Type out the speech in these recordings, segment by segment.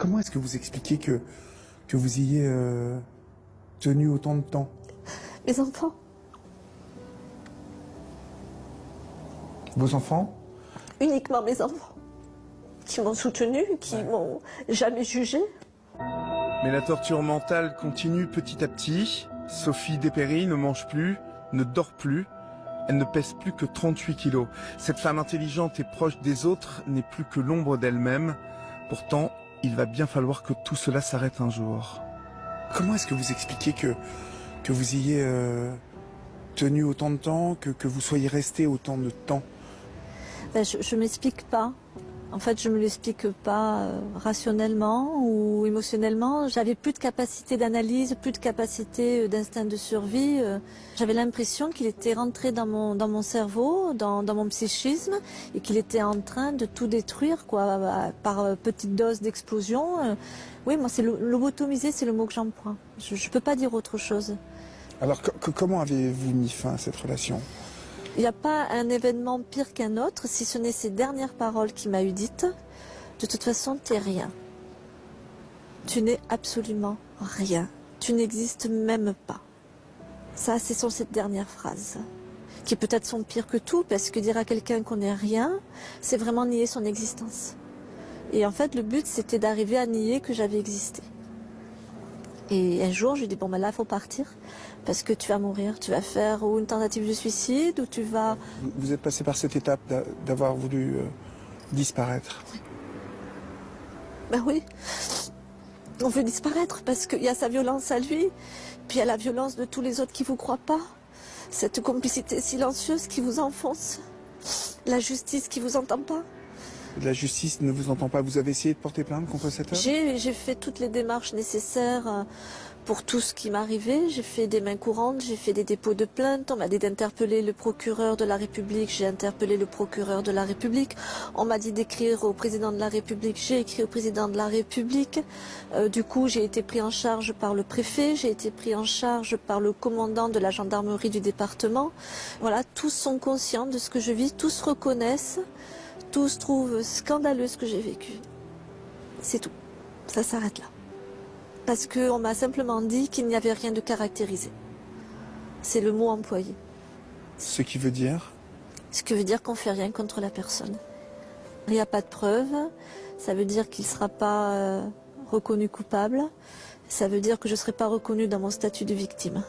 Comment est-ce que vous expliquez que vous ayez tenu autant de temps? Mes enfants. Vos enfants? Uniquement mes enfants. Qui m'ont soutenu, qui m'ont jamais jugé. Mais la torture mentale continue petit à petit. Sophie dépérit, ne mange plus, ne dort plus. Elle ne pèse plus que 38 kilos. Cette femme intelligente et proche des autres n'est plus que l'ombre d'elle-même. Pourtant, il va bien falloir que tout cela s'arrête un jour. Comment est-ce que vous expliquez que vous ayez tenu autant de temps, que vous soyez resté autant de temps? Ben, je m'explique pas. En fait, je me l'explique pas rationnellement ou émotionnellement. J'avais plus de capacité d'analyse, plus de capacité d'instinct de survie. J'avais l'impression qu'il était rentré dans mon cerveau, dans mon psychisme, et qu'il était en train de tout détruire, quoi, par petites doses d'explosion. Oui, moi, c'est lobotomiser, c'est le mot que j'emploie. Je peux pas dire autre chose. Alors, comment avez-vous mis fin à cette relation? Il n'y a pas un événement pire qu'un autre, si ce n'est ces dernières paroles qu'il m'a eu dites. De toute façon, t'es rien. Tu n'es absolument rien. Tu n'existes même pas. Ça, ce sont ces dernières phrases, qui peut-être sont pires que tout, parce que dire à quelqu'un qu'on n'est rien, c'est vraiment nier son existence. Et en fait, le but, c'était d'arriver à nier que j'avais existé. Et un jour, je lui ai dit, bon, ben là, il faut partir, parce que tu vas mourir. Tu vas faire ou une tentative de suicide, ou tu vas... Vous êtes passé par cette étape d'avoir voulu disparaître? Oui. Ben oui. On veut disparaître, parce qu'il y a sa violence à lui, puis il y a la violence de tous les autres qui ne vous croient pas. Cette complicité silencieuse qui vous enfonce. La justice qui ne vous entend pas. La justice ne vous entend pas. Vous avez essayé de porter plainte contre cet homme? J'ai fait toutes les démarches nécessaires pour tout ce qui m'arrivait. J'ai fait des mains courantes, j'ai fait des dépôts de plainte. On m'a dit d'interpeller le procureur de la République. J'ai interpellé le procureur de la République. On m'a dit d'écrire au président de la République. J'ai écrit au président de la République. Du coup, j'ai été pris en charge par le préfet. J'ai été pris en charge par le commandant de la gendarmerie du département. Voilà, tous sont conscients de ce que je vis. Tous reconnaissent. Tous trouvent scandaleux ce que j'ai vécu. C'est tout. Ça s'arrête là. Parce qu'on m'a simplement dit qu'il n'y avait rien de caractérisé. C'est le mot employé. Ce qui veut dire? Ce qui veut dire qu'on ne fait rien contre la personne. Il n'y a pas de preuve. Ça veut dire qu'il ne sera pas reconnu coupable. Ça veut dire que je ne serai pas reconnue dans mon statut de victime.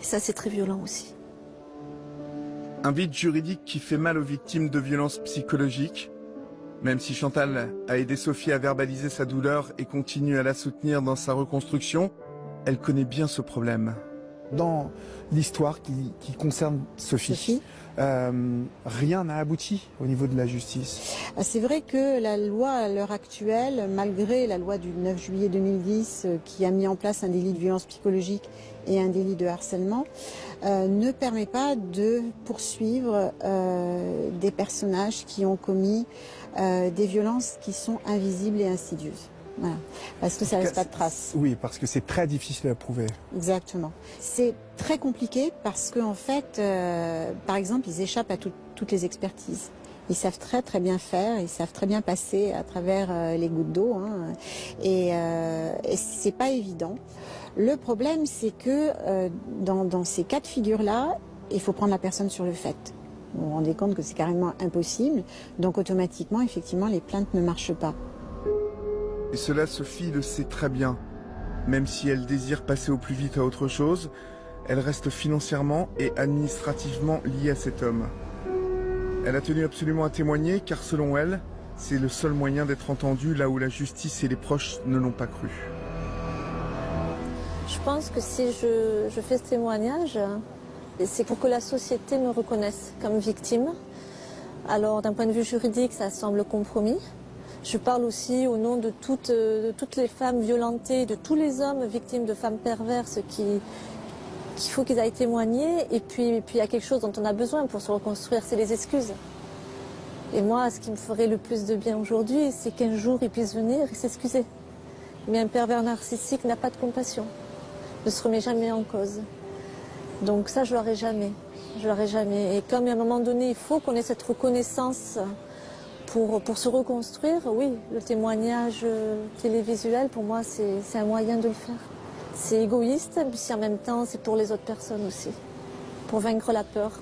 Et ça, c'est très violent aussi. Un vide juridique qui fait mal aux victimes de violences psychologiques. Même si Chantal a aidé Sophie à verbaliser sa douleur et continue à la soutenir dans sa reconstruction, elle connaît bien ce problème. Dans l'histoire qui concerne Sophie, rien n'a abouti au niveau de la justice. C'est vrai que la loi à l'heure actuelle, malgré la loi du 9 juillet 2010 qui a mis en place un délit de violence psychologique et un délit de harcèlement, ne permet pas de poursuivre des personnages qui ont commis des violences qui sont invisibles et insidieuses. Voilà. Parce que ça ne laisse pas de traces. Oui, parce que c'est très difficile à prouver. Exactement. C'est très compliqué parce qu'en fait, par exemple, ils échappent à toutes les expertises. Ils savent très bien faire, ils savent très bien passer à travers les gouttes d'eau, hein, et c'est pas évident. Le problème, c'est que dans ces cas de figure-là, il faut prendre la personne sur le fait. Vous vous rendez compte que c'est carrément impossible, donc automatiquement, effectivement, les plaintes ne marchent pas. Et cela, Sophie le sait très bien. Même si elle désire passer au plus vite à autre chose, elle reste financièrement et administrativement liée à cet homme. Elle a tenu absolument à témoigner car selon elle, c'est le seul moyen d'être entendue là où la justice et les proches ne l'ont pas cru. Je pense que si je fais ce témoignage, c'est pour que la société me reconnaisse comme victime. Alors d'un point de vue juridique, ça semble compromis. Je parle aussi au nom de toutes les femmes violentées, de tous les hommes victimes de femmes perverses qu'il faut qu'ils aillent témoigner. Et puis il y a quelque chose dont on a besoin pour se reconstruire, c'est les excuses. Et moi, ce qui me ferait le plus de bien aujourd'hui, c'est qu'un jour ils puissent venir et s'excuser. Mais un pervers narcissique n'a pas de compassion, ne se remet jamais en cause. Donc ça, je l'aurai jamais. Je l'aurai jamais. Et comme à un moment donné, il faut qu'on ait cette reconnaissance Pour se reconstruire, oui, le témoignage télévisuel, pour moi, c'est un moyen de le faire. C'est égoïste, mais si en même temps, c'est pour les autres personnes aussi, pour vaincre la peur.